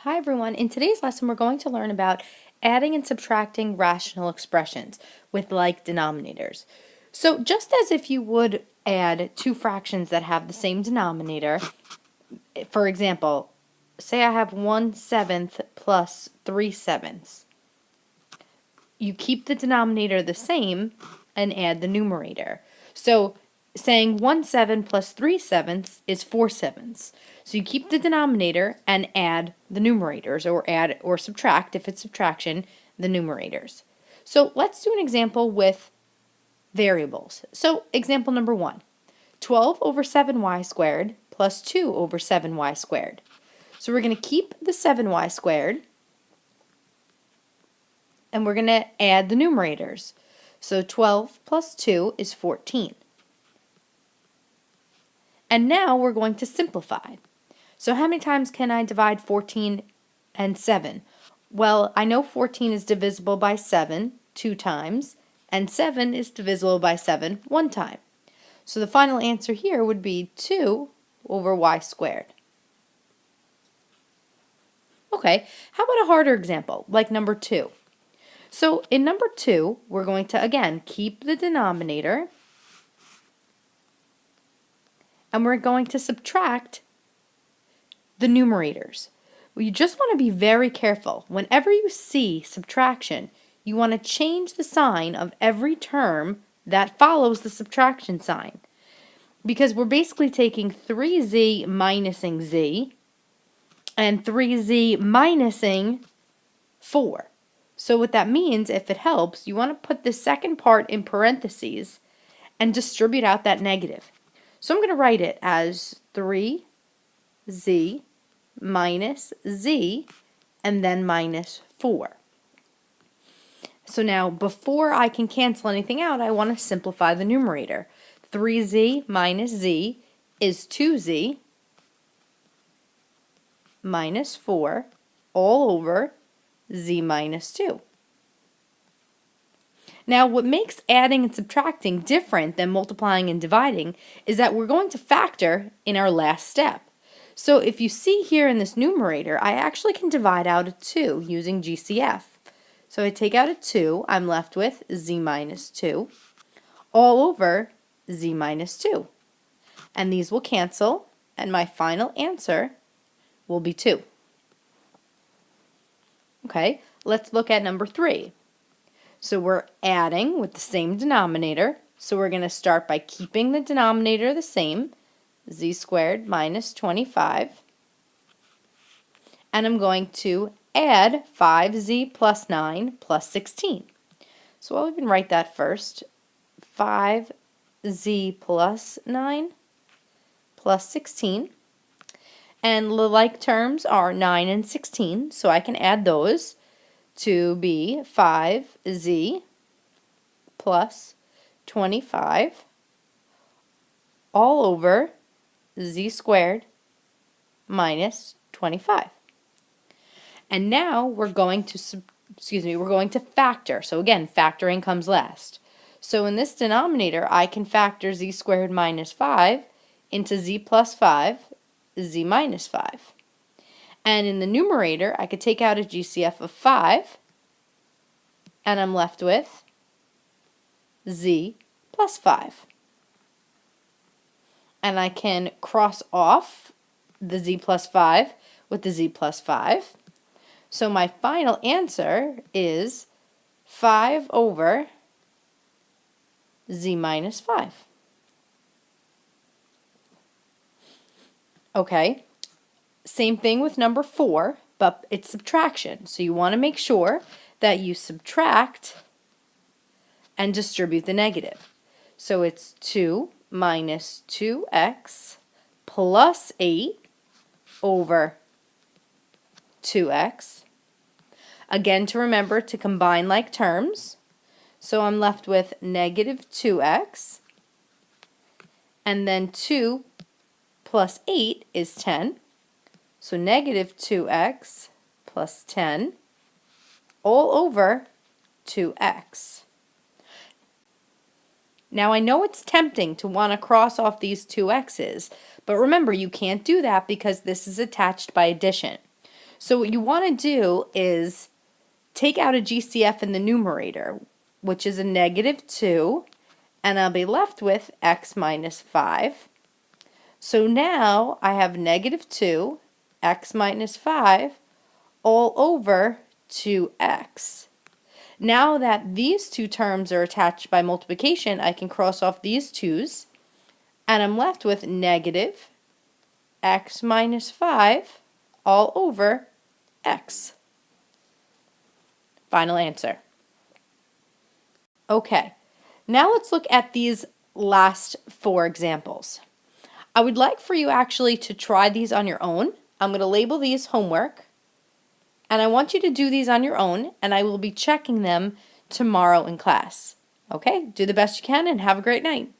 Hi everyone, in today's lesson we're going to learn about adding and subtracting rational expressions with like denominators. So just as if you would add two fractions that have the same denominator, for example, say I have 1/7 plus 3/7. You keep the denominator the same and add the numerator. So saying 1/7 plus 3/7 is 4/7. So you keep the denominator and add the numerators, or add or subtract, if it's subtraction, the numerators. So let's do an example with variables. So example number 1, 12 over 7y squared plus 2 over 7y squared. So we're going to keep the 7y squared and we're going to add the numerators. So 12 plus 2 is 14. And now we're going to simplify. So how many times can I divide 14 and 7? Well, I know 14 is divisible by 7 2 times, and 7 is divisible by 7 1 time. So the final answer here would be 2 over y squared. Okay, how about a harder example, like number 2? So in number 2, we're going to, again, keep the denominator, and we're going to subtract the numerators. Well, you just want to be very careful. Whenever you see subtraction, you want to change the sign of every term that follows the subtraction sign, because we're basically taking 3z minusing z and 3z minusing 4. So what that means, if it helps, you want to put the second part in parentheses and distribute out that negative. So I'm going to write it as 3z minus z and then minus 4. So now before I can cancel anything out, I want to simplify the numerator. 3z minus z is 2z minus 4 all over z minus 2. Now, what makes adding and subtracting different than multiplying and dividing is that we're going to factor in our last step. So if you see here in this numerator, I actually can divide out a 2 using GCF. So I take out a 2, I'm left with z minus 2 all over z minus 2. And these will cancel, and my final answer will be 2. Okay, let's look at number 3. So we're adding with the same denominator, so we're going to start by keeping the denominator the same, z squared minus 25, and I'm going to add 5z plus 9 plus 16. So I'll even write that first, 5z plus 9 plus 16, and the like terms are 9 and 16, so I can add those to be 5z plus 25 all over z squared minus 25. And now we're going to factor. So again, factoring comes last. So in this denominator, I can factor z squared minus 5 into z plus 5, z minus 5. And in the numerator, I could take out a GCF of 5, and I'm left with z plus 5. And I can cross off the z plus 5 with the z plus 5. So my final answer is 5 over z minus 5. Okay, same thing with number 4, but it's subtraction. So you want to make sure that you subtract and distribute the negative. So it's 2 minus 2x plus 8 over 2x. Again, to remember to combine like terms. So I'm left with negative 2x, and then 2 plus 8 is 10. So negative 2x plus 10 all over 2x. Now I know it's tempting to want to cross off these two x's, but remember you can't do that because this is attached by addition. So what you want to do is take out a GCF in the numerator, which is a -2, and I'll be left with x minus 5. So now I have -2, x minus 5, all over 2x. Now that these two terms are attached by multiplication, I can cross off these 2's, and I'm left with negative x minus 5 all over x. Final answer. Okay, now let's look at these last 4 examples. I would like for you actually to try these on your own. I'm going to label these homework, and I want you to do these on your own, and I will be checking them tomorrow in class. Okay, do the best you can and have a great night.